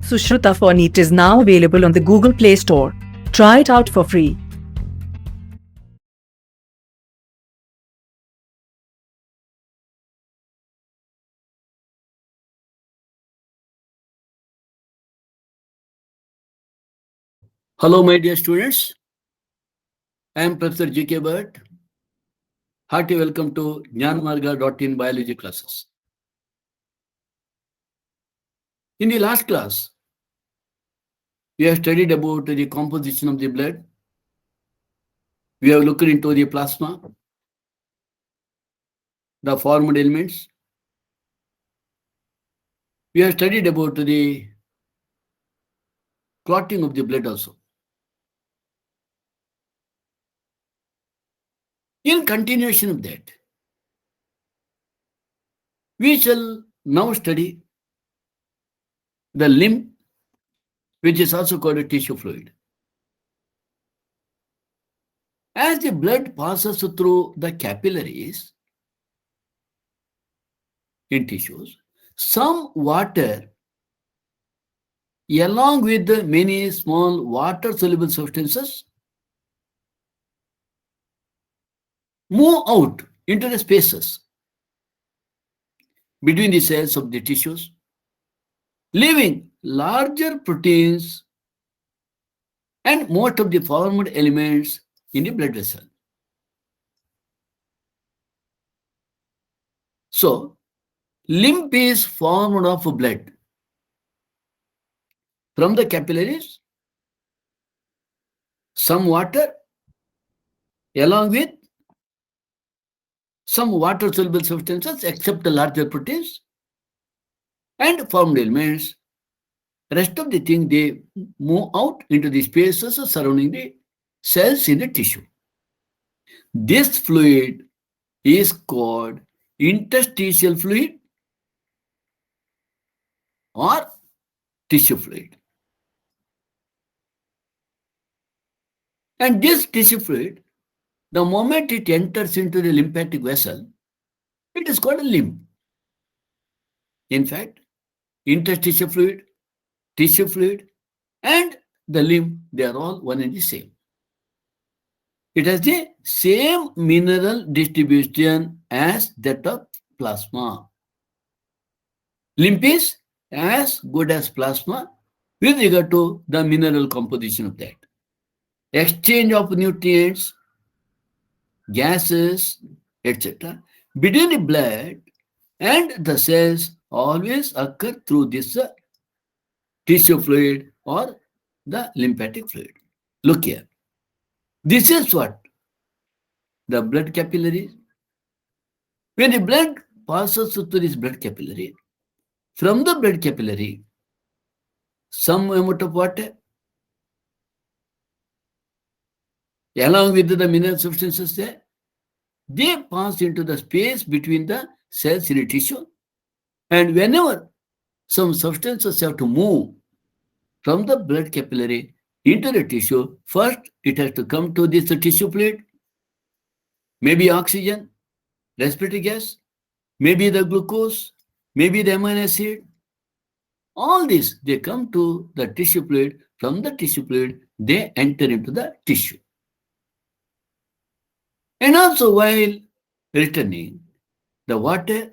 Sushruta for NEET is now available on the Google Play Store. Try it out for free. Hello, my dear students. I am Professor G.K. Bhatt. Hearty welcome to Jnanmarga.in biology classes. In the last class, we have studied about the composition of the blood. We have looked into the plasma, the formed elements. We have studied about the clotting of the blood also. In continuation of that, we shall now study the limb, which is also called a tissue fluid. As the blood passes through the capillaries in tissues, some water along with the many small water-soluble substances move out into the spaces between the cells of the tissues, leaving larger proteins and most of the formed elements in the blood vessel. So, lymph is formed of blood from the capillaries, some water along with some water-soluble substances except the larger proteins and formed elements. Rest of the thing, they move out into the spaces surrounding the cells in the tissue. This fluid is called interstitial fluid or tissue fluid. And this tissue fluid, the moment it enters into the lymphatic vessel, it is called a lymph. In fact, interstitial fluid, tissue fluid, and the lymph, they are all one and the same. It has the same mineral distribution as that of plasma. Lymph is as good as plasma with regard to the mineral composition of that. Exchange of nutrients, gases, etc. between the blood and the cells always occur through this tissue fluid or the lymphatic fluid. Look here. This is what? The blood capillary. When the blood passes through this blood capillary, from the blood capillary, some amount of water along with the mineral substances there, they pass into the space between the cells in the tissue. And whenever some substances have to move from the blood capillary into the tissue, first it has to come to this tissue fluid, maybe oxygen, respiratory gas, maybe the glucose, maybe the amino acid. All these, they come to the tissue fluid. From the tissue fluid, they enter into the tissue. And also while returning, the water,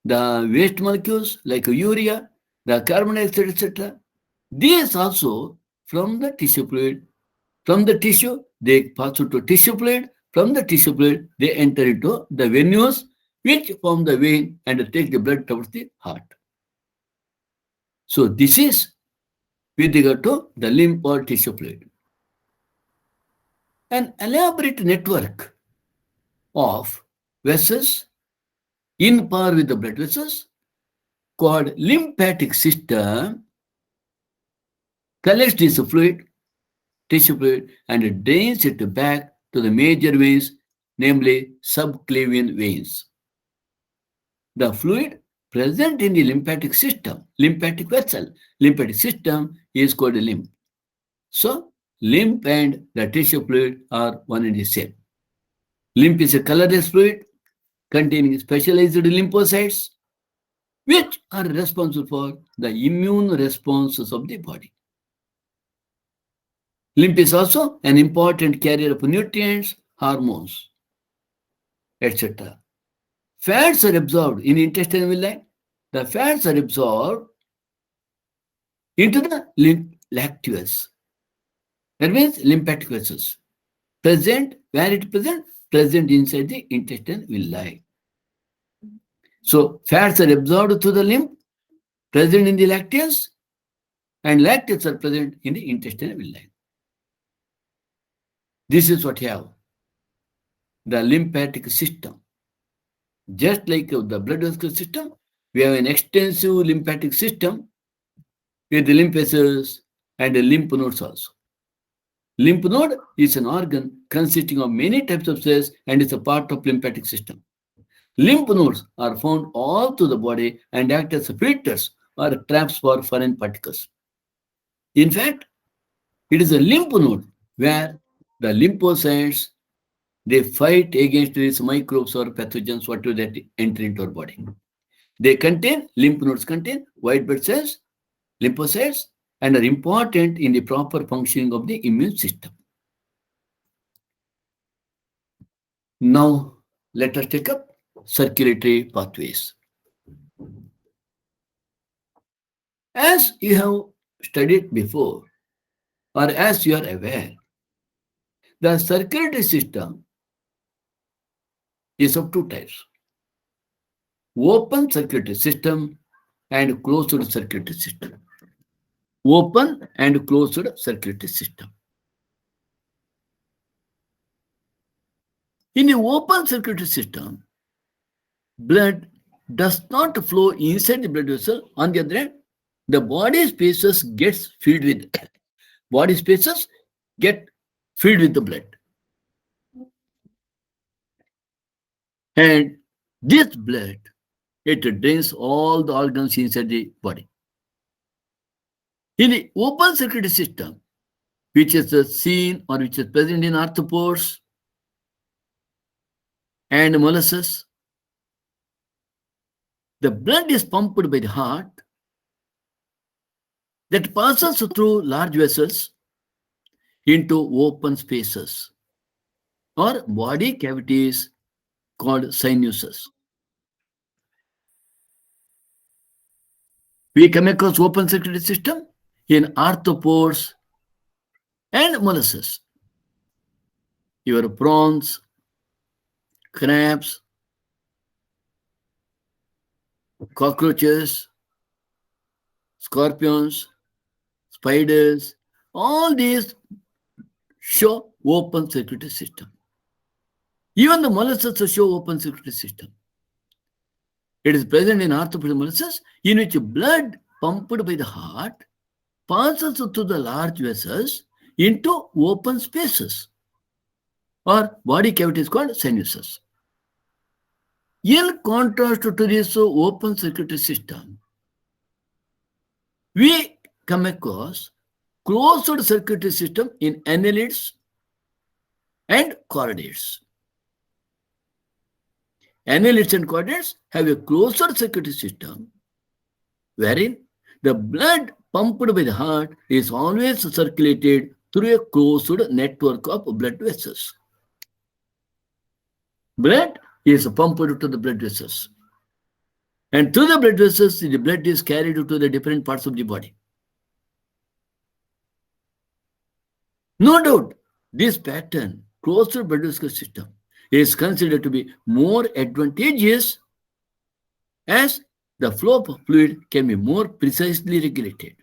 the waste molecules like urea, the carbon dioxide, etc., these also from the tissue fluid, from the tissue, they pass to tissue fluid. From the tissue fluid, they enter into the venules, which form the vein and take the blood towards the heart. So this is with regard to the lymph or tissue fluid. An elaborate network of vessels in par with the blood vessels called lymphatic system collects this fluid, tissue fluid, and drains it back to the major veins, namely subclavian veins. The fluid present in the lymphatic system, lymphatic vessel, lymphatic system is called a lymph. So, lymph and the tissue fluid are one and the same. Lymph is a colorless fluid containing specialized lymphocytes which are responsible for the immune responses of the body. Lymph is also an important carrier of nutrients, hormones, etc. Fats are absorbed in intestinal villi. The fats are absorbed into the lacteus. That means lymphatic vessels. Present, where it present? Present inside the intestinal villi. So fats are absorbed through the lymph, present in the lacteus, and lacteus are present in the intestinal villi. This is what you have. The lymphatic system. Just like the blood vessel system, we have an extensive lymphatic system with the lymph vessels and the lymph nodes also. Lymph node is an organ consisting of many types of cells and is a part of lymphatic system. Lymph nodes are found all through the body and act as filters or traps for foreign particles. In fact, it is a lymph node where the lymphocytes they fight against these microbes or pathogens, whatever that enter into our body. Lymph nodes contain white blood cells, lymphocytes, and are important in the proper functioning of the immune system. Now, let us take up circulatory pathways. As you have studied before, or as you are aware, the circulatory system is of two types: open circulatory system and closed circulatory system. Open and closed circulatory system. In the open circulatory system, blood does not flow inside the blood vessel. On the other hand, the body spaces get filled with the blood. And this blood, it drains all the organs inside the body. In the open circulatory system, which is seen or which is present in arthropods and molluscs, the blood is pumped by the heart that passes through large vessels into open spaces or body cavities called sinuses. We come across open circulatory system in arthropods and molluscs. Your prawns, crabs, cockroaches, scorpions, spiders, all these show open circulatory system. Even the molluscs show open circulatory system. It is present in arthropod molluscs, in which blood pumped by the heart passes through the large vessels into open spaces or body cavities called sinuses. In contrast to this open circulatory system, we come across closed circulatory system in annelids and chordates. Annelids and chordates have a closed circulatory system wherein the blood pumped by the heart is always circulated through a closed network of blood vessels. Blood is pumped to the blood vessels. And through the blood vessels, the blood is carried to the different parts of the body. No doubt, this pattern, closed blood vessel system, is considered to be more advantageous as the flow of fluid can be more precisely regulated.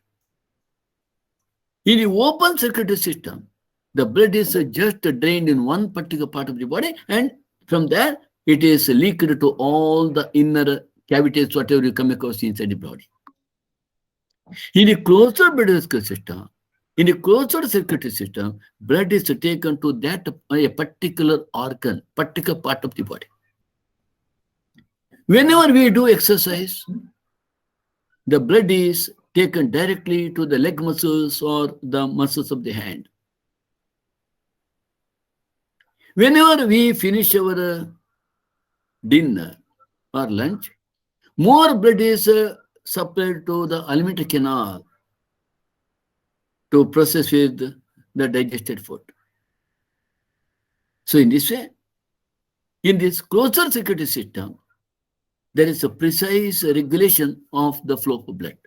In the open circulatory system, the blood is just drained in one particular part of the body, and from there it is leaked to all the inner cavities, whatever you come across inside the body. In the closed blood vessel system, in the closed circulatory system, blood is taken to that a particular organ, particular part of the body. Whenever we do exercise, the blood is taken directly to the leg muscles or the muscles of the hand. Whenever we finish our dinner or lunch, more blood is supplied to the alimentary canal to process with the digested food. So in this way, in this closer circulatory system, there is a precise regulation of the flow of blood.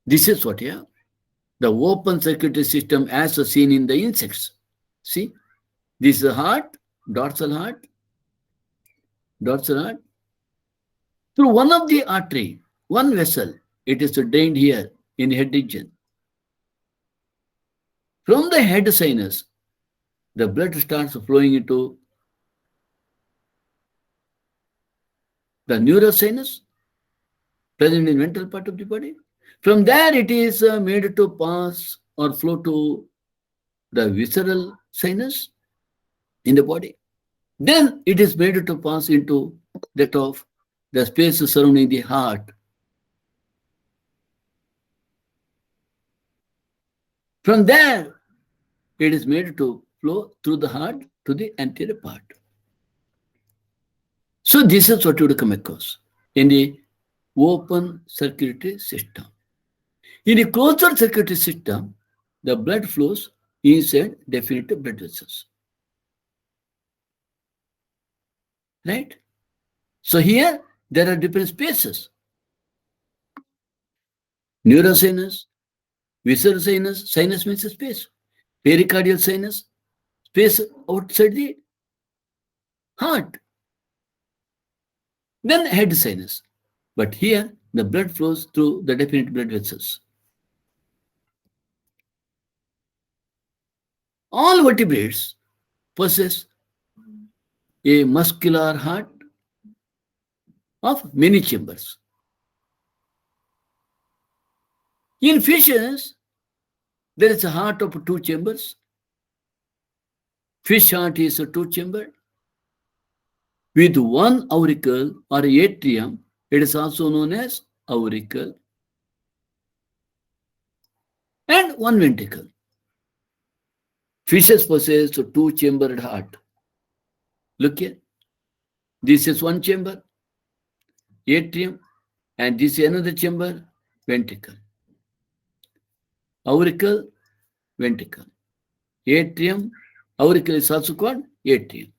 This is what here, the open circulatory system as seen in the insects. See, this is the heart, dorsal heart, dorsal heart. Through one of the artery, one vessel, it is drained here in head region. From the head sinus, the blood starts flowing into the neurosinus, present in ventral part of the body. From there, it is made to pass or flow to the visceral sinus in the body. Then it is made to pass into that of the space surrounding the heart. From there, it is made to flow through the heart to the anterior part. So this is what you would come across in the open circulatory system. In the closer circulatory system, the blood flows inside definite blood vessels. Right? So here there are different spaces. Neurosinus, visceral sinus, sinus means a space. Pericardial sinus, space outside the heart. Then head sinus. But here the blood flows through the definite blood vessels. All vertebrates possess a muscular heart of many chambers. In fishes, there is a heart of 2 chambers. Fish heart is a 2-chambered. With one auricle or atrium, it is also known as auricle, and one ventricle. Fishes possess a 2-chambered heart. Look here. This is one chamber, atrium, and this is another chamber, ventricle. Auricle, ventricle. Atrium, auricle is also called atrium.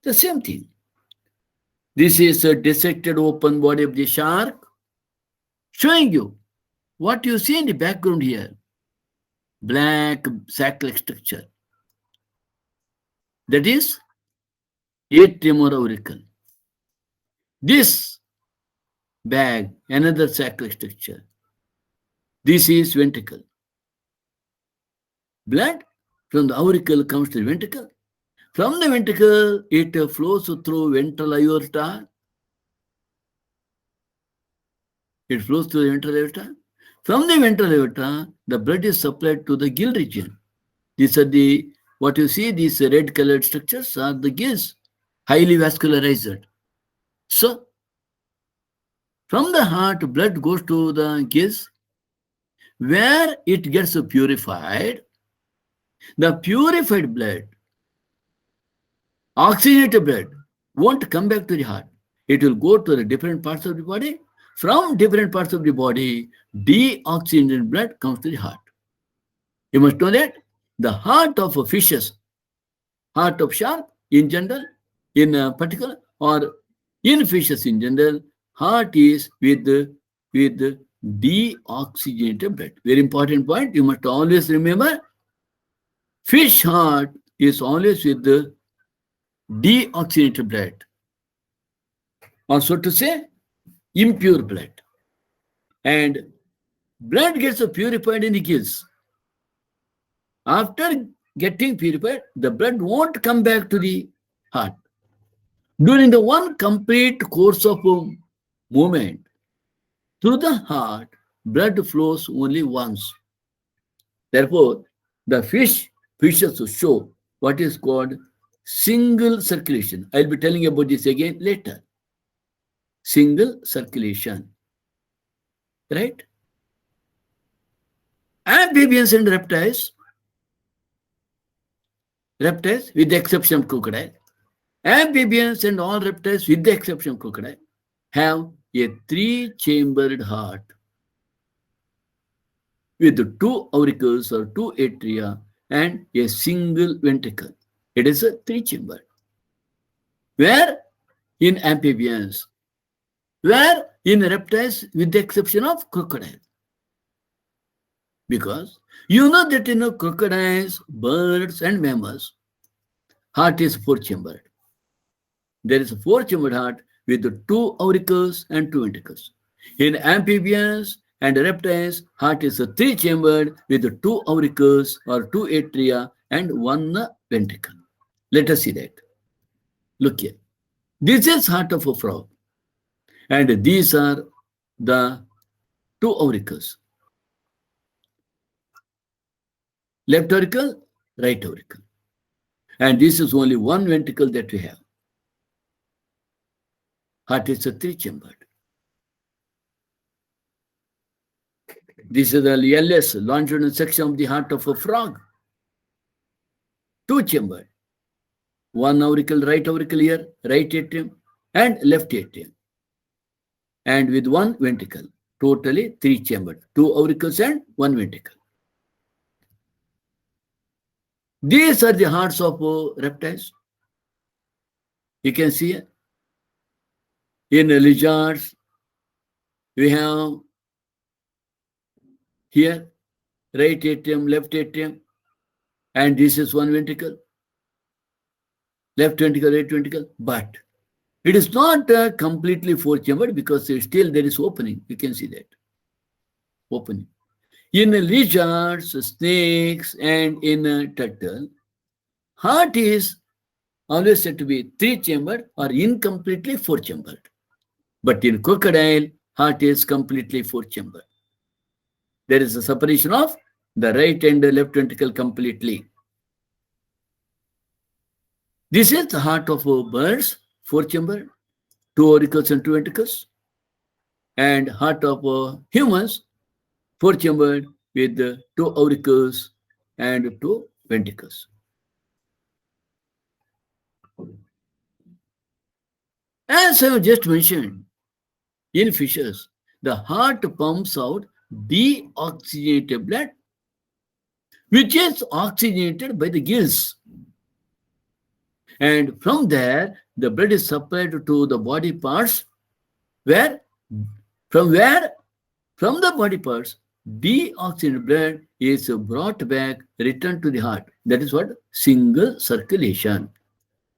The same thing. This is a dissected open body of the shark, showing you what you see in the background here. Black sac-like structure. That is atrium or auricle. This bag, another sac-like structure. This is ventricle. Blood from the auricle comes to the ventricle. From the ventricle, it flows through ventral aorta. It flows through the ventral aorta. From the ventral aorta, the blood is supplied to the gill region. These are the, what you see, these red colored structures are the gills, highly vascularized. So, from the heart, blood goes to the gills, where it gets purified. The purified blood, oxygenated blood, won't come back to the heart. It will go to the different parts of the body. From different parts of the body, deoxygenated blood comes to the heart. You must know that the heart of fishes, heart of shark in general, in particular, or in fishes in general, heart is with deoxygenated blood. Very important point. You must always remember, fish heart is always with the deoxygenated blood. Or so to say, impure blood. And blood gets purified in the gills. After getting purified, the blood won't come back to the heart. During the one complete course of movement through the heart, blood flows only once. Therefore, the fishes show what is called single circulation. I'll be telling you about this again later. Single circulation. Right? Amphibians and reptiles, with the exception of crocodile, Amphibians and all reptiles, with the exception of crocodile, have a three-chambered heart with two auricles or two atria and a single ventricle. It is a three-chambered. Where in amphibians, where in reptiles, with the exception of crocodile. Because you know that in crocodiles, birds, and mammals, heart is four-chambered. There is a four-chambered heart with two auricles and two ventricles. In amphibians and reptiles, heart is a three-chambered with two auricles or two atria and one ventricle. Let us see that. Look here. This is heart of a frog. And these are the two auricles. Left auricle, right auricle. And this is only one ventricle that we have. Heart is a three-chambered. This is the LS, longitudinal section of the heart of a frog. Two-chambered. One auricle, right auricle here, right atrium, and left atrium. And with one ventricle. Totally three-chambered. Two auricles and one ventricle. These are the hearts of reptiles. You can see in lizards, we have here right atrium, left atrium, and this is one ventricle, left ventricle, right ventricle. But it is not completely four-chambered because still there is opening. You can see that opening. In lizards, snakes, and in turtle, heart is always said to be three-chambered or incompletely four-chambered. But in crocodile, heart is completely four-chambered. There is a separation of the right and the left ventricle completely. This is the heart of birds, four-chambered, two auricles and two ventricles. And heart of humans, four-chambered with two auricles and two ventricles. As I have just mentioned, in fishes, the heart pumps out deoxygenated blood, which is oxygenated by the gills. And from there, the blood is supplied to the body parts, from the body parts, deoxygenated blood is brought back, returned to the heart. That is what? Single circulation.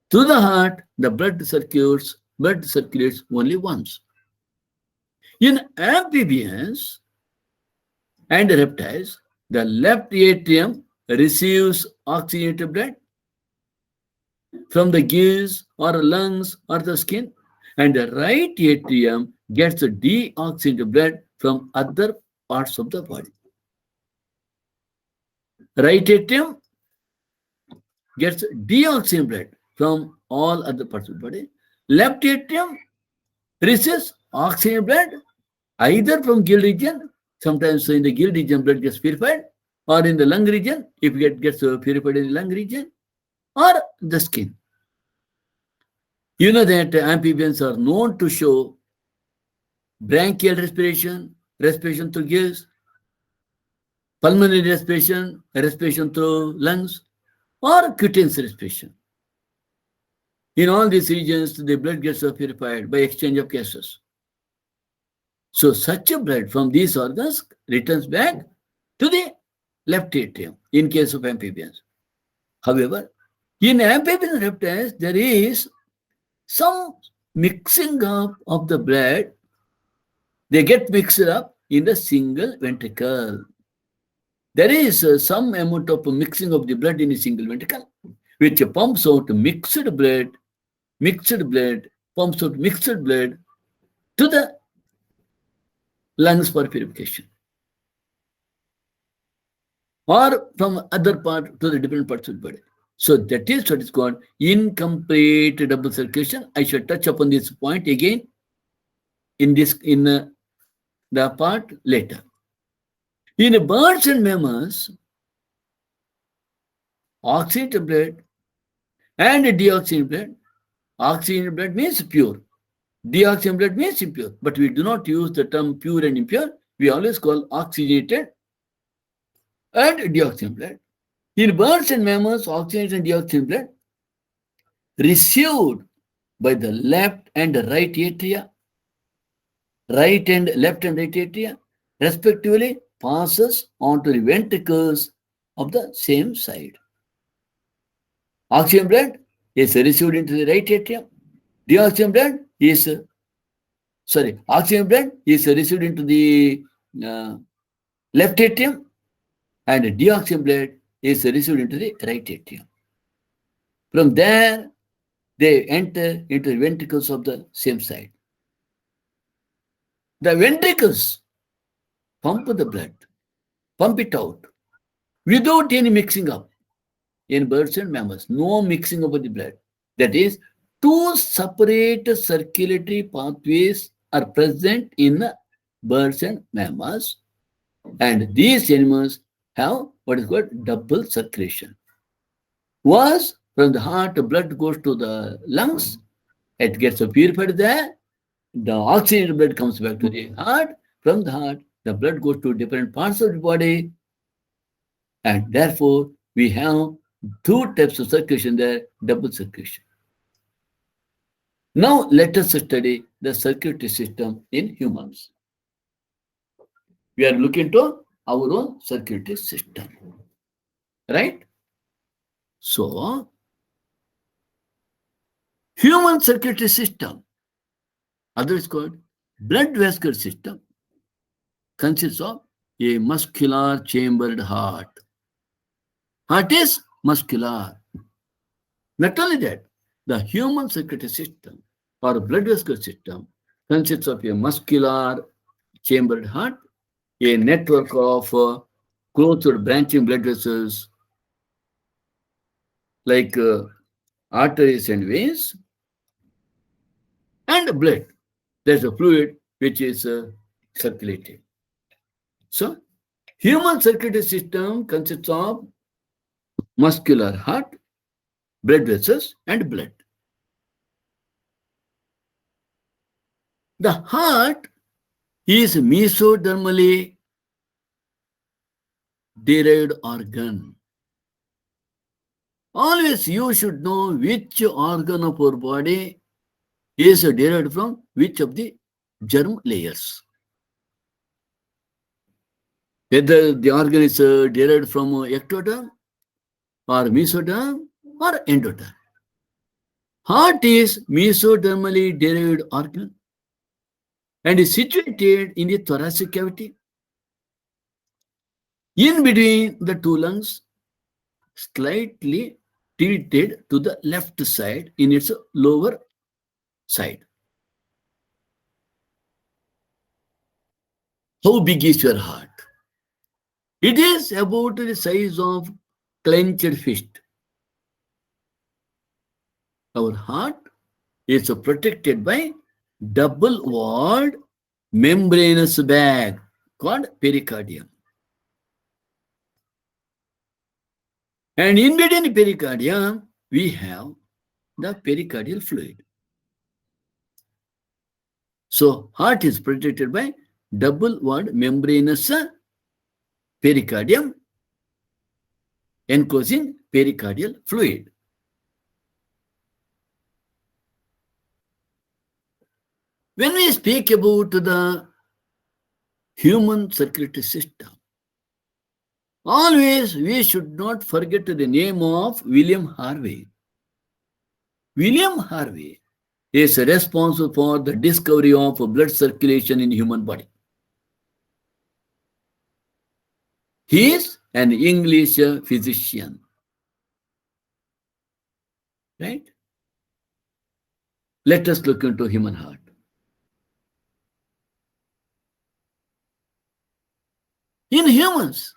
To the heart, the blood circulates only once. In amphibians and reptiles, the left atrium receives oxygenated blood from the gills or lungs or the skin, and the right atrium gets the deoxygenated blood from other parts of the body. Right atrium gets deoxygenated blood from all other parts of the body. Left atrium receives oxygen blood either from gill region, sometimes in the gill region blood gets purified, or in the lung region, if it gets purified in the lung region, or the skin. You know that amphibians are known to show branchial respiration, respiration through gills, pulmonary respiration, respiration through lungs, or cutaneous respiration. In all these regions, the blood gets purified by exchange of gases. So such a blood from these organs returns back to the left atrium in case of amphibians. However, in amphibian reptiles, there is some mixing up of the blood. They get mixed up in the single ventricle. There is some amount of mixing of the blood in a single ventricle, which pumps out mixed blood, pumps out mixed blood to the lungs for purification, or from other part to the different parts of the body. So that is what is called incomplete double circulation. I shall touch upon this point again in the part later. In birds and mammals, oxygenated blood and deoxygenated blood Oxygenated blood means pure. Deoxygenated blood means impure. But we do not use the term pure and impure. We always call oxygenated and deoxygenated blood. In birds and mammals, oxygenated and deoxygenated blood received by the left and right atria, right and left and right atria, respectively, passes onto the ventricles of the same side. Oxygen blood is received into the right atrium. Deoxygen blood is oxygen blood is received into the uh, left atrium, and deoxygen blood is received into the right atrium. From there, they enter into the ventricles of the same side. The ventricles pump the blood, pump it out without any mixing up. In birds and mammals, no mixing up of the blood. That is, two separate circulatory pathways are present in birds and mammals, and these animals have what is called double circulation. Once from the heart, the blood goes to the lungs, it gets purified there, the oxygenated blood comes back to the heart, from the heart, the blood goes to different parts of the body, and therefore we have two types of circulation there, double circulation. Now let us study the circulatory system in humans. We are looking to our own circulatory system. Right? So, human circulatory system, otherwise called blood vascular system, consists of a muscular chambered heart. Heart is muscular. Not only that, the human circulatory system or blood vascular system consists of a muscular chambered heart, a network of closed branching blood vessels like arteries and veins, and blood. There's a fluid which is circulating. So, human circulatory system consists of muscular heart, blood vessels, and blood. The heart is mesodermally derived organ. Always you should know which organ of our body is derived from which of the germ layers. Whether the organ is derived from ectoderm or mesoderm or endoderm. Heart is mesodermally derived organ and is situated in the thoracic cavity, in between the two lungs, slightly tilted to the left side in its lower side. How big is your heart? It is about the size of clenched fist. Our heart is protected by double-walled membranous bag called pericardium. And in between the pericardium, we have the pericardial fluid. So, heart is protected by double-walled membranous pericardium enclosing pericardial fluid. When we speak about the human circulatory system, always we should not forget the name of William Harvey. William Harvey is responsible for the discovery of blood circulation in human body. He is an English physician. Right? Let us look into human heart. In humans,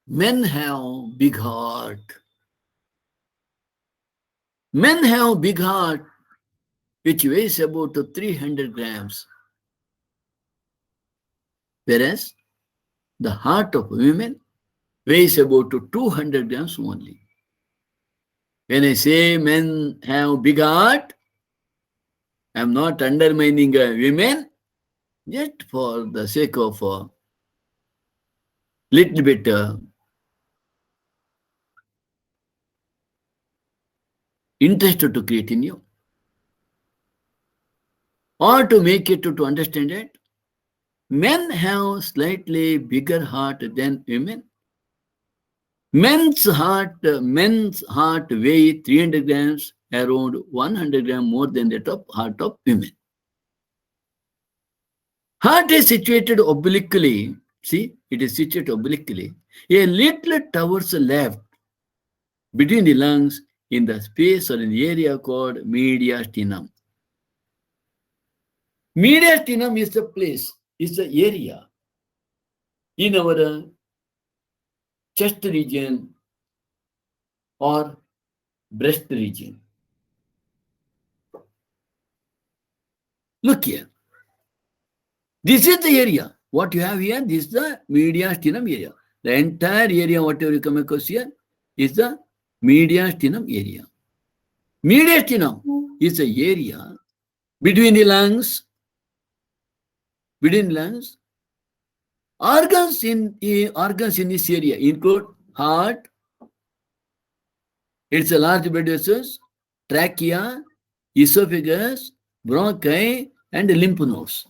men have big heart. Men have big heart which weighs about 300 grams. Whereas the heart of women weighs about 200 grams only. When I say men have big heart, I'm not undermining women, just for the sake of little bit interest to create in you, or to make it to understand it. Men have slightly bigger heart than women. Men's heart weigh 300 grams, around 100 grams more than that of heart of women. Heart is situated obliquely. See, it is situated obliquely. A little towards the left between the lungs in the space or in the area called mediastinum. Mediastinum is the place, is the area in our chest region or breast region. Look here. This is the area. What you have here, this is the mediastinum area. The entire area, whatever you come across here, is the mediastinum area. Mediastinum is the area between the lungs, organs in this area include heart, it's a large blood vessels, trachea, esophagus, bronchi, and lymph nodes.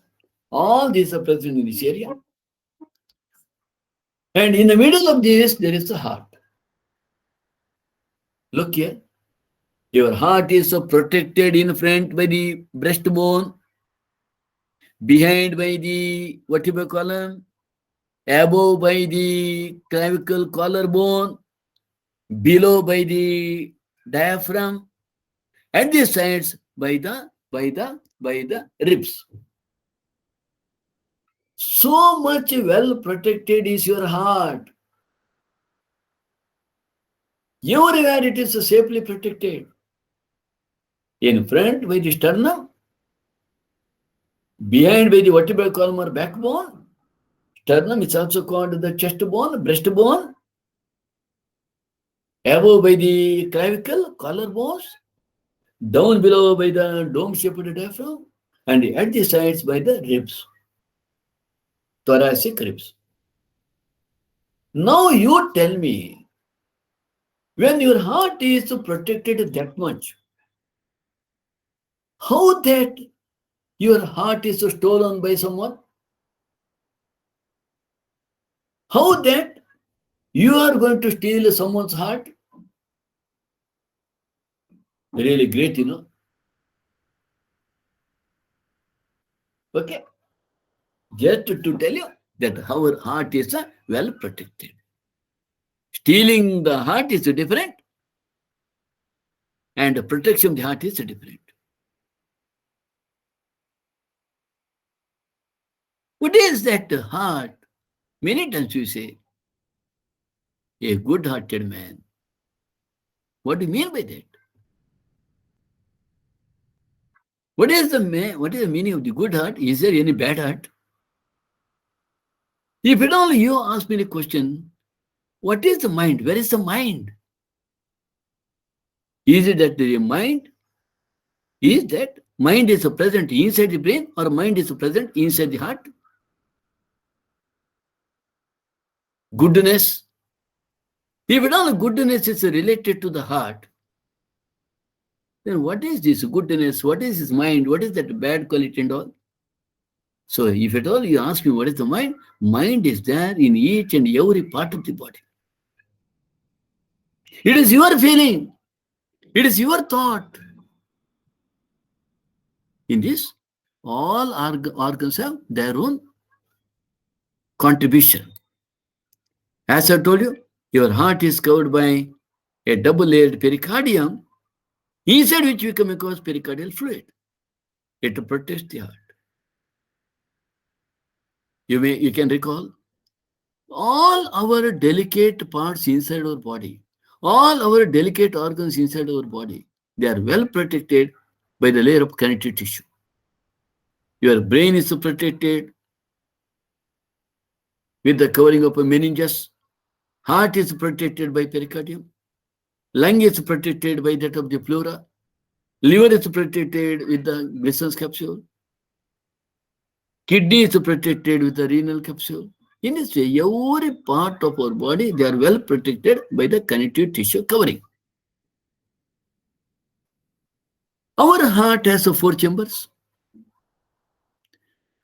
All these are present in this area. And in the middle of this, there is the heart. Look here. Your heart is protected in front by the breastbone, behind by the vertebral column, above by the clavicle collarbone, below by the diaphragm, at the sides by the ribs. So much well protected is your heart. Everywhere it is safely protected. In front by the sternum, behind by the vertebral column or backbone. Sternum is also called the chest bone, breastbone. Above by the clavicle, collarbones. Down below by the dome-shaped diaphragm. And at the sides by the ribs, thoracic ribs. Now you tell me, when your heart is protected that much, how that your heart is stolen by someone? How that you are going to steal someone's heart? Really great, you know. Okay. Just to tell you that our heart is well protected. Stealing the heart is different, and the protection of the heart is different. What is that heart? Many times we say, a good-hearted man. What do you mean by that? What is the meaning of the good heart? Is there any bad heart? If at all you ask me the question, what is the mind? Where is the mind? Is it that the mind? Is that mind is present inside the brain, or mind is present inside the heart? Goodness. If at all goodness is related to the heart, then what is this goodness? What is his mind? What is that bad quality and all? So if at all you ask me what is the mind, mind is there in each and every part of the body. It is your feeling. It is your thought. In this, all organs have their own contribution. As I told you, your heart is covered by a double-layered pericardium, inside which we come across pericardial fluid. It protects the heart. You can recall all our delicate parts inside our body, all our delicate organs inside our body, they are well protected by the layer of connective tissue. Your brain is protected with the covering of a meninges. Heart is protected by pericardium. Lung is protected by that of the pleura. Liver is protected with the Grison's capsule. Kidney is protected with the renal capsule. In this way, every part of our body, they are well protected by the connective tissue covering. Our heart has 4 chambers.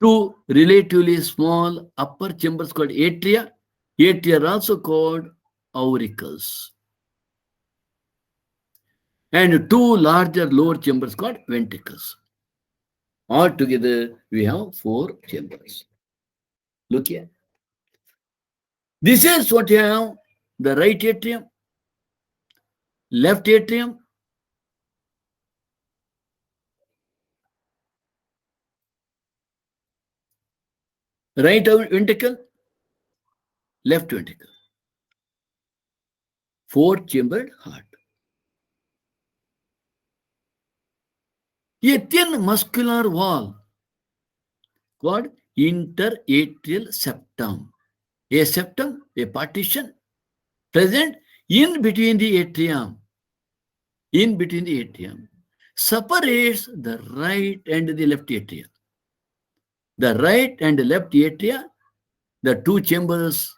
2 relatively small upper chambers called atria. Atria are also called auricles. And 2 larger lower chambers called ventricles. Altogether, we have 4 chambers. Look here. This is what you have, the right atrium, left atrium, right ventricle, left ventricle. 4-chambered heart. A thin muscular wall called interatrial septum. A septum, a partition present in between the atrium, separates the right and the left atria. The right and left atria, the 2 chambers,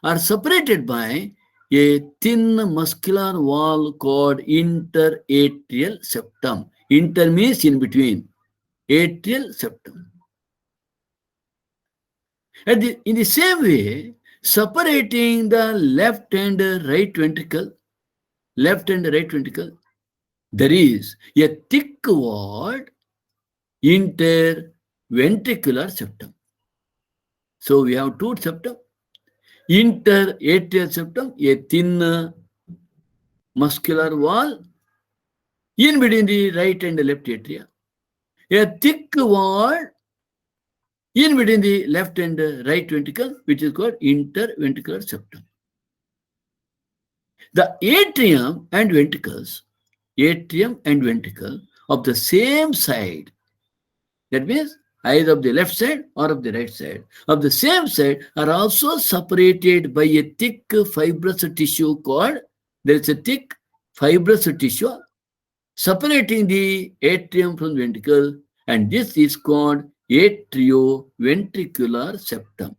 are separated by a thin muscular wall called interatrial septum. Inter means in between. Atrial septum. In the same way, separating the left and right ventricle, there is a thick walled interventricular septum. So we have 2 septum. Interatrial septum, a thin muscular wall in between the right and the left atria. A thick wall in between the left and right ventricle, which is called interventricular septum. The atrium and ventricle of the same side, that means either of the left side or of the right side, of the same side, are also separated by a thick fibrous tissue called, there is a thick fibrous tissue separating the atrium from the ventricle, and this is called atrioventricular septum.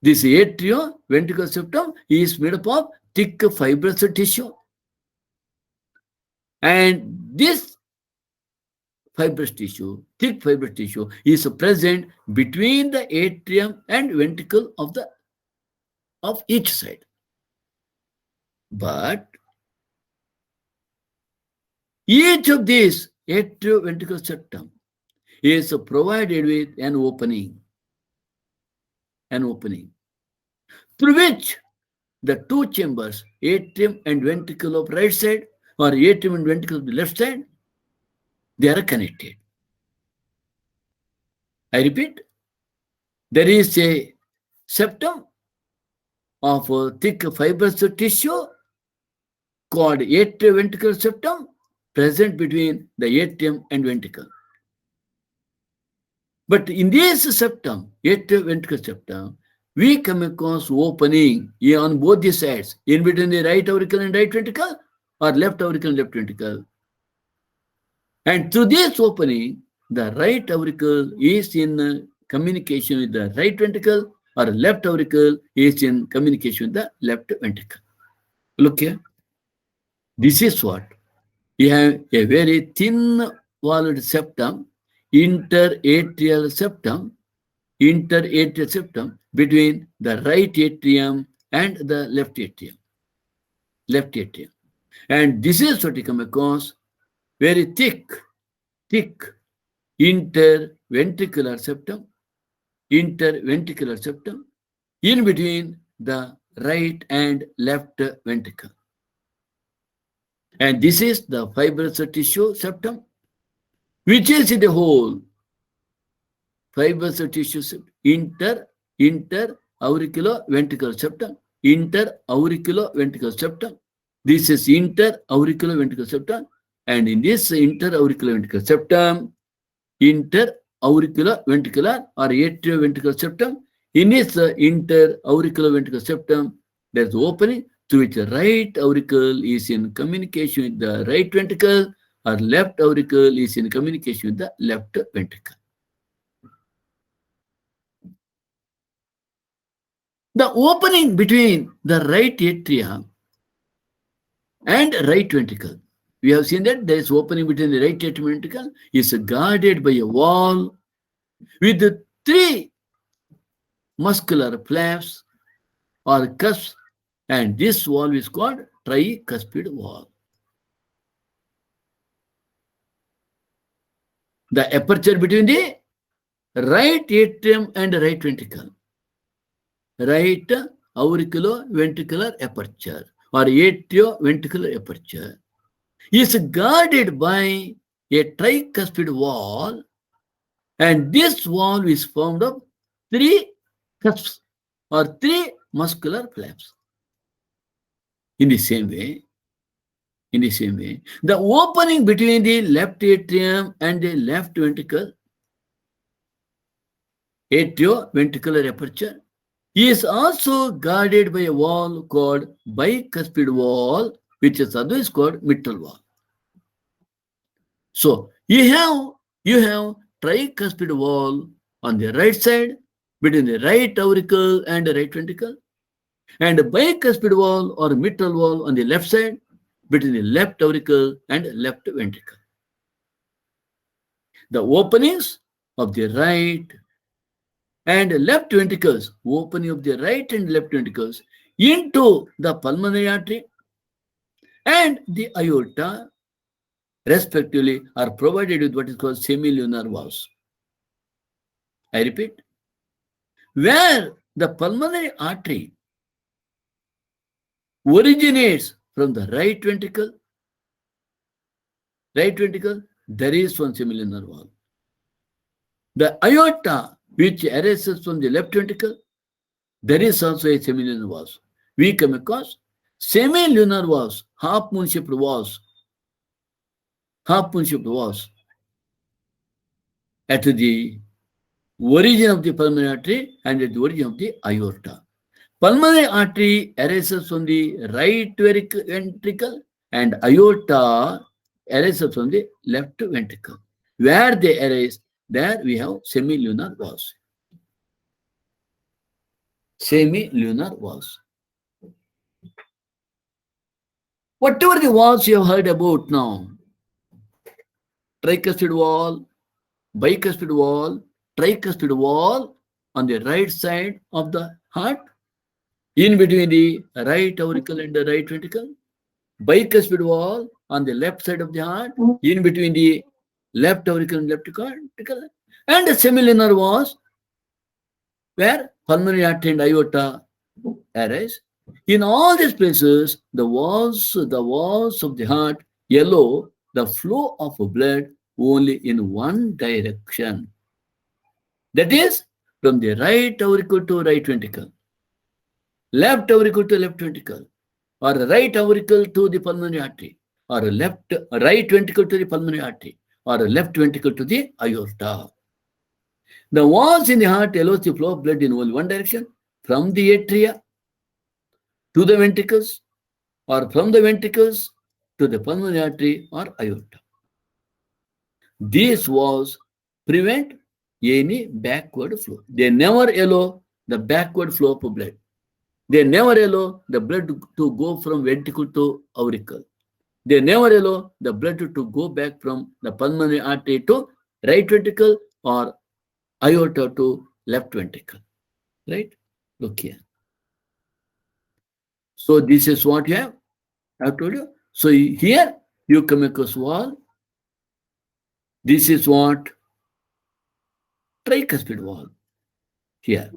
This atrioventricular septum is made up of thick fibrous tissue. And this fibrous tissue, thick fibrous tissue, is present between the atrium and ventricle of each side. But each of these atrioventricular septum is provided with an opening through which the 2 chambers, atrium and ventricle of right side or atrium and ventricle of the left side, they are connected. I repeat, there is a septum of a thick fibrous tissue called atrioventricular septum present between the atrium and ventricle. But in this septum, atrioventricular septum, we come across opening on both the sides, in between the right auricle and right ventricle, or left auricle and left ventricle. And through this opening, the right auricle is in communication with the right ventricle, or left auricle is in communication with the left ventricle. Look here. This is what. We have a very thin walled septum, interatrial septum between the right atrium and the left atrium. And this is what you come across, very thick interventricular septum in between the right and left ventricle. And this is the fibrous tissue septum, which is in the whole fibrous tissue septum, interauriculoventricular septum, This is interauriculoventricular septum, and in this interauriculoventricular septum, interauriculoventricular or atrioventricular septum, in this interauriculoventricular septum, there is opening through which the right auricle is in communication with the right ventricle, or left auricle is in communication with the left ventricle. The opening between the right atria and right ventricle, we have seen that there is opening between the right atrium and ventricle is guarded by a wall with the 3 muscular flaps or cusps, and this wall is called tricuspid wall. The aperture between the right atrium and right ventricle, right auriculoventricular aperture or atrioventricular aperture, is guarded by a tricuspid wall, and this wall is formed of 3 cusps or 3 muscular flaps. In the same way, the opening between the left atrium and the left ventricle, atrioventricular aperture, is also guarded by a wall called bicuspid wall, which is otherwise called mitral wall. So you have tricuspid wall on the right side between the right auricle and the right ventricle, and a bicuspid wall or mitral wall on the left side between the left auricle and left ventricle. The openings of the right and left ventricles, opening of the right and left ventricles into the pulmonary artery and the aorta, respectively, are provided with what is called semilunar valves. I repeat, where the pulmonary artery originates from the right ventricle, there is one semilunar valve. The aorta, which arises from the left ventricle, there is also a semilunar valve. We come across semilunar valves, half-moon shaped valves, at the origin of the pulmonary artery and at the origin of the aorta. Pulmonary artery arises from the right ventricle and aorta arises from the left ventricle. Where they arise, there we have semilunar valves. Semilunar valves. Whatever the valves you have heard about now, tricuspid wall, bicuspid wall, tricuspid wall on the right side of the heart, in between the right auricle and the right ventricle, bicuspid wall on the left side of the heart, in between the left auricle and left ventricle, and the semilunar valves where pulmonary artery and aorta arise. In all these places, the walls of the heart allow the flow of blood only in one direction. That is, from the right auricle to right ventricle, left auricle to left ventricle, or right auricle to the pulmonary artery, or right ventricle to the pulmonary artery, or left ventricle to the aorta. The walls in the heart allows the flow of blood in only one direction, from the atria to the ventricles, or from the ventricles to the pulmonary artery or aorta. These walls prevent any backward flow. They never allow the backward flow of blood. They never allow the blood to go from ventricle to auricle. They never allow the blood to go back from the pulmonary artery to right ventricle or aorta to left ventricle. Right? Look here. So this is what you have. I have told you. So here you come across wall. This is what? Tricuspid wall. Here.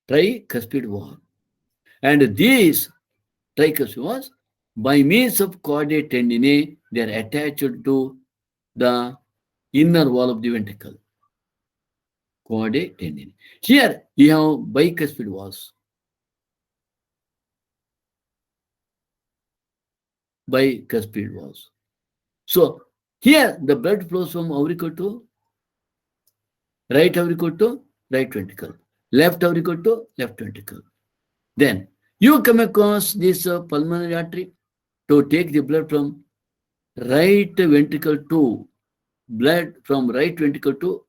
Tricuspid wall. And these tricuspid walls, by means of chordae tendineae, they are attached to the inner wall of the ventricle. Chordae tendineae. Here you have bicuspid walls. Bicuspid walls. So here the blood flows from auricle to right ventricle, left auricle to left ventricle. Then You come across this pulmonary artery to take the blood from right ventricle to blood from right ventricle to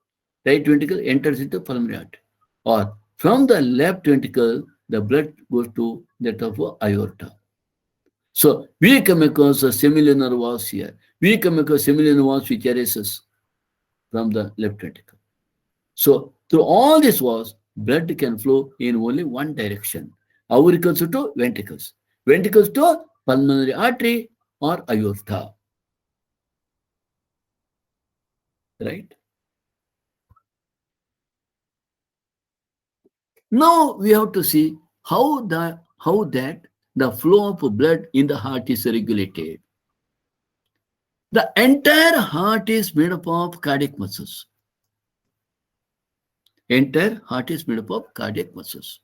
right ventricle enters into pulmonary artery. Or from the left ventricle, the blood goes to that of aorta. So we come across a semilunar valves here. We come across semilunar valves which arises from the left ventricle. So through all these valves, blood can flow in only one direction. Auricles to ventricles. Ventricles to pulmonary artery or aorta. Right? Now we have to see how that the flow of blood in the heart is regulated. The entire heart is made up of cardiac muscles. Entire heart is made up of cardiac muscles.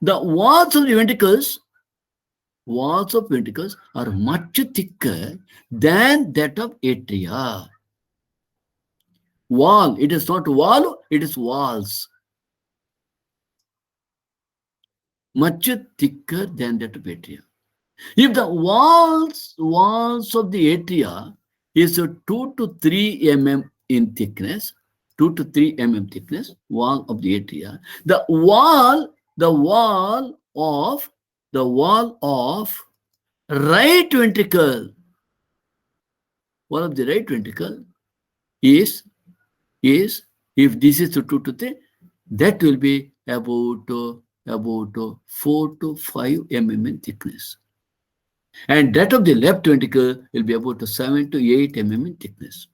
The walls of ventricles are much thicker than that of atria. Wall, it is not wall, it is walls. Much thicker than that of atria. If the walls of the atria is 2 to 3 mm in thickness, 2 to 3 mm thickness, wall of the atria, the wall of right ventricle, wall of the right ventricle is if this is 2 to 3, that will be about 4 to 5 mm in thickness. And that of the left ventricle will be about 7 to 8 mm in thickness.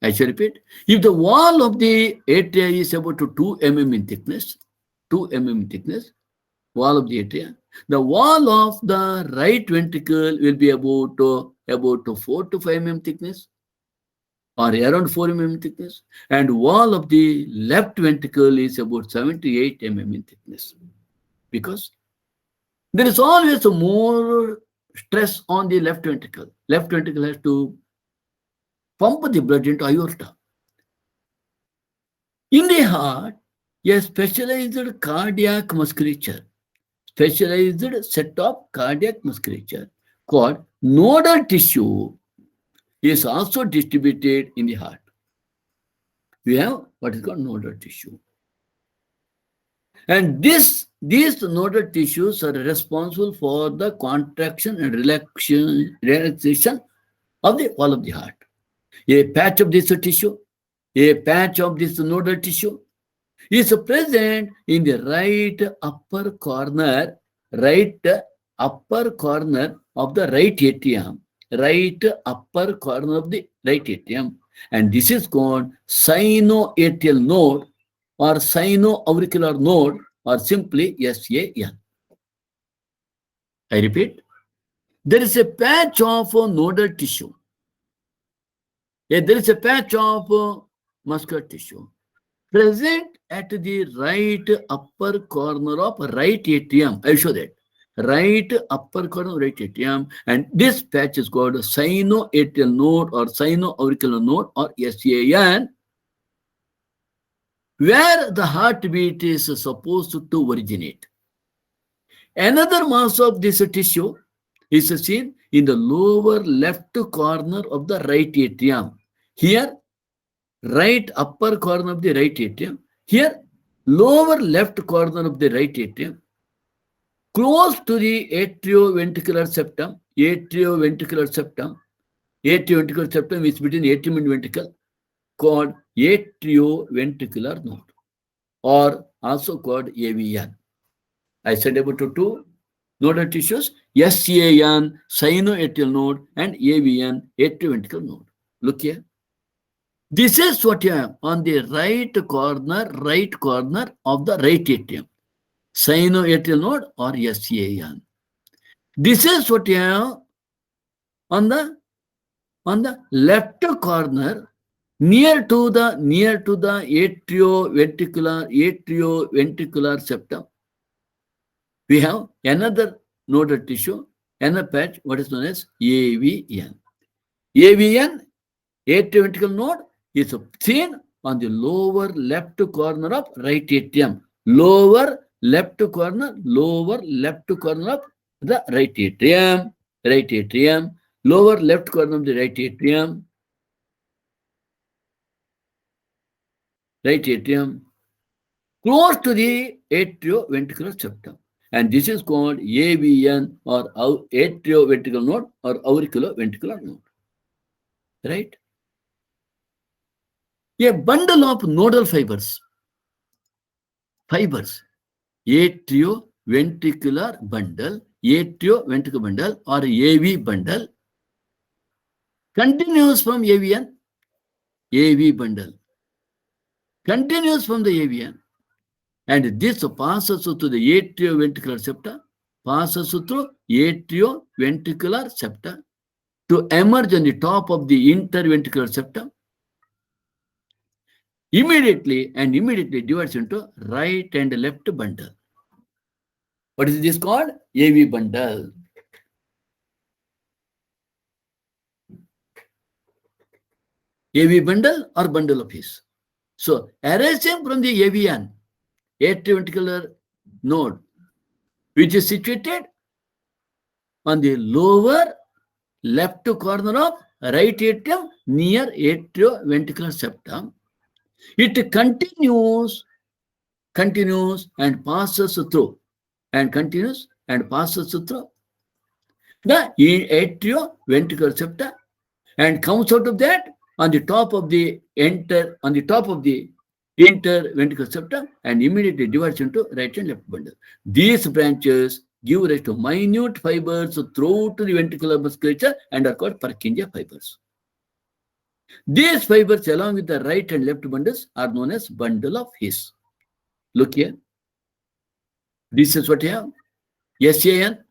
I shall repeat. If the wall of the atria is about 2 mm in thickness, 2 mm in thickness, wall of the atria, the wall of the right ventricle will be about 4 to 5 mm thickness or around 4 mm thickness, and wall of the left ventricle is about 7 to 8 mm in thickness. Because there is always more stress on the left ventricle. Left ventricle has to pump the blood into aorta. In the heart, a specialized cardiac musculature, specialized set of cardiac musculature called nodal tissue is also distributed in the heart. We have what is called nodal tissue. And these nodal tissues are responsible for the contraction and relaxation of the wall of the heart. A patch of this tissue, a patch of this nodal tissue is present in the right upper corner of the right atrium, and this is called sinoatrial node or sinoauricular node or simply SAN. I repeat, there is a patch of nodal tissue. There is a patch of muscular tissue present at the right upper corner of right atrium. I'll show that. Right upper corner of right atrium, and this patch is called sinoatrial node or sinoauricular node or SAN, where the heartbeat is supposed to originate. Another mass of this tissue is seen in the lower left corner of the right atrium. Here, right upper corner of the right atrium. Here, lower left corner of the right atrium. Close to the atrioventricular septum. Atrioventricular septum is between atrium and ventricle, called atrioventricular node, or also called AVN. I said about two nodal tissues, SAN, sinoatrial node, and AVN, atrioventricular node. Look here. This is what you have on the right corner of the right atrium, sinoatrial node or SAN. This is what you have on the left corner near to the atrioventricular septum. We have another nodal tissue, another patch, what is known as AVN. AVN, atrioventricular node, is seen on the lower left corner of right atrium, lower left corner of the right atrium, lower left corner of the right atrium, close to the atrioventricular septum. And this is called AVN or atrioventricular node or auriculoventricular node. Right? A bundle of nodal fibers, atrioventricular bundle or AV bundle continues from AVN, AV bundle continues from the AVN, and this passes through the atrioventricular septa, to emerge on the top of the interventricular septum, immediately divides into right and left bundle. What is this called? AV bundle. AV bundle or bundle of His. So arising from the AVN, atrioventricular node, which is situated on the lower left corner of right atrium near atrioventricular septum, it continues and passes through the atrioventricular septum and comes out of that on the top of the interventricular septum and immediately divides into right and left bundle. These branches give rise to minute fibers throughout the ventricular musculature and are called Purkinje fibers. These fibers, along with the right and left bundles, are known as bundle of His. Look here. This is what you have. SAN,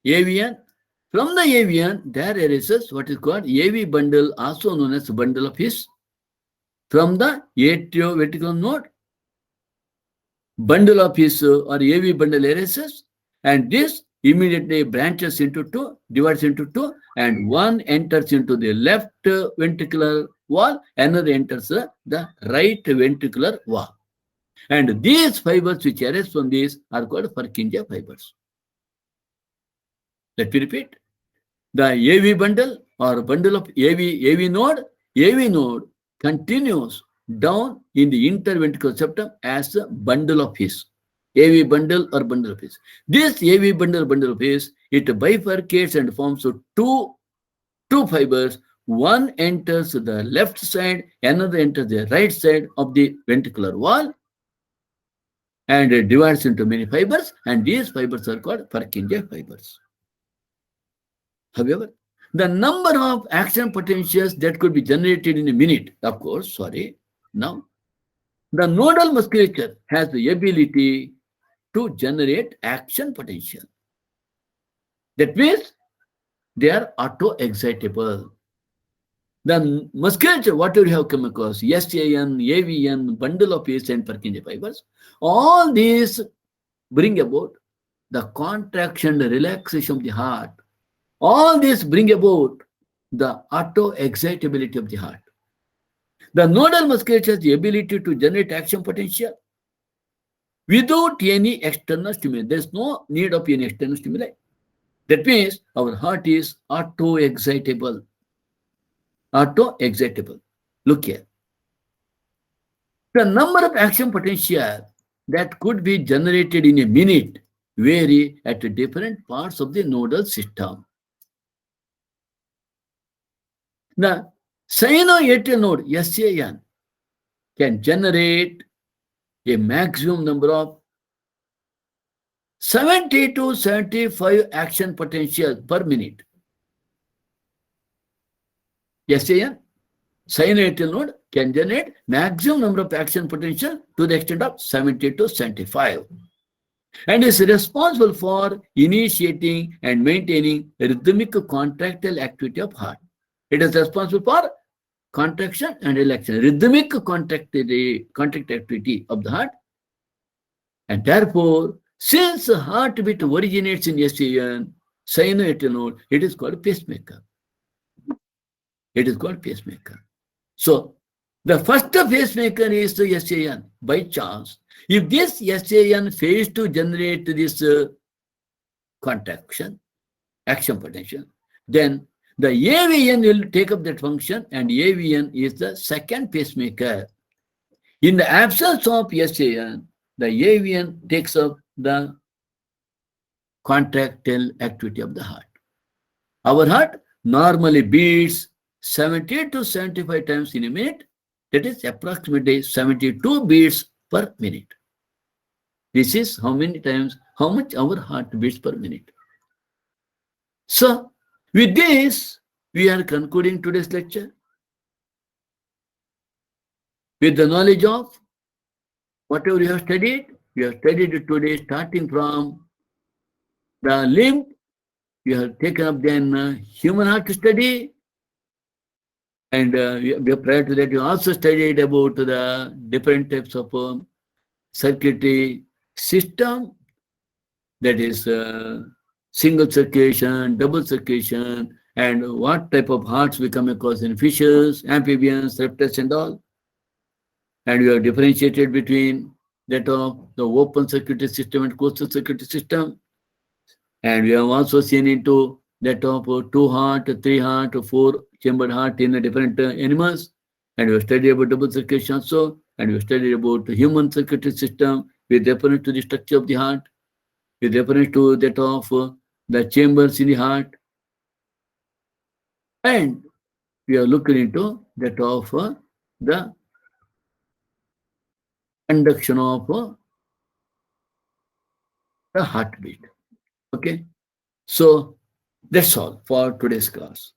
AVN. From the AVN, there arises what is called AV bundle, also known as bundle of His. From the atrioventricular node, bundle of His or AV bundle arises, and this immediately branches into two, divides into two, and one enters into the left ventricular wall, another enters the right ventricular wall. And these fibers which arise from this are called Purkinje fibers. Let me repeat. The AV bundle or bundle of AV node continues down in the interventricular septum as a bundle of His. AV bundle or bundle of His. This AV bundle of His, it bifurcates and forms two fibers. One enters the left side, another enters the right side of the ventricular wall, and it divides into many fibers, and these fibers are called Purkinje fibers. However, the number of action potentials that could be generated in a minute, of course, now, the nodal musculature has the ability to generate action potential. That means they are auto-excitable. The musculature, whatever you have come across, SAN, AVN, bundle of His and Purkinje fibers, all these bring about the contraction, the relaxation of the heart. All this bring about the auto-excitability of the heart. The nodal musculature has the ability to generate action potential without any external stimuli. There is no need of any external stimuli. That means our heart is auto-excitable. Look here. The number of action potential that could be generated in a minute vary at different parts of the nodal system. The sinoatrial node, SAN, can generate a maximum number of 70 to 75 action potential per minute. SAN, sinoatrial node, can generate maximum number of action potential to the extent of 70 to 75. And is responsible for initiating and maintaining rhythmic contractile activity of heart. It is responsible for contraction and relaxation, rhythmic contract activity of the heart. And therefore, since the heartbeat originates in SAN, sinoatrial node, it is called pacemaker. So, The first pacemaker is the SAN. By chance, if this SAN fails to generate this contraction, action potential, then the AVN will take up that function, and AVN is the second pacemaker. In the absence of SAN, the AVN takes up the contractile activity of the heart. Our heart normally beats 70 to 75 times in a minute. That is approximately 72 beats per minute. This is how much our heart beats per minute. So, with this, we are concluding today's lecture with the knowledge of whatever you have studied. We have studied it today starting from the limb. We have taken up then human heart study. And prior to that, you also studied about the different types of circulatory system, that is single circulation, double circulation, and what type of hearts we come across in fishes, amphibians, reptiles, and all. And we have differentiated between that of the open circulatory system and closed circulatory system. And we have also seen into that of 2 heart, 3 heart, 4 chambered heart in the different animals. And we have studied about double circulation also. And we have studied about the human circulatory system with reference to the structure of the heart, with reference to that of the chambers in the heart. And we are looking into that of the conduction of the heartbeat. Okay. So that's all for today's class.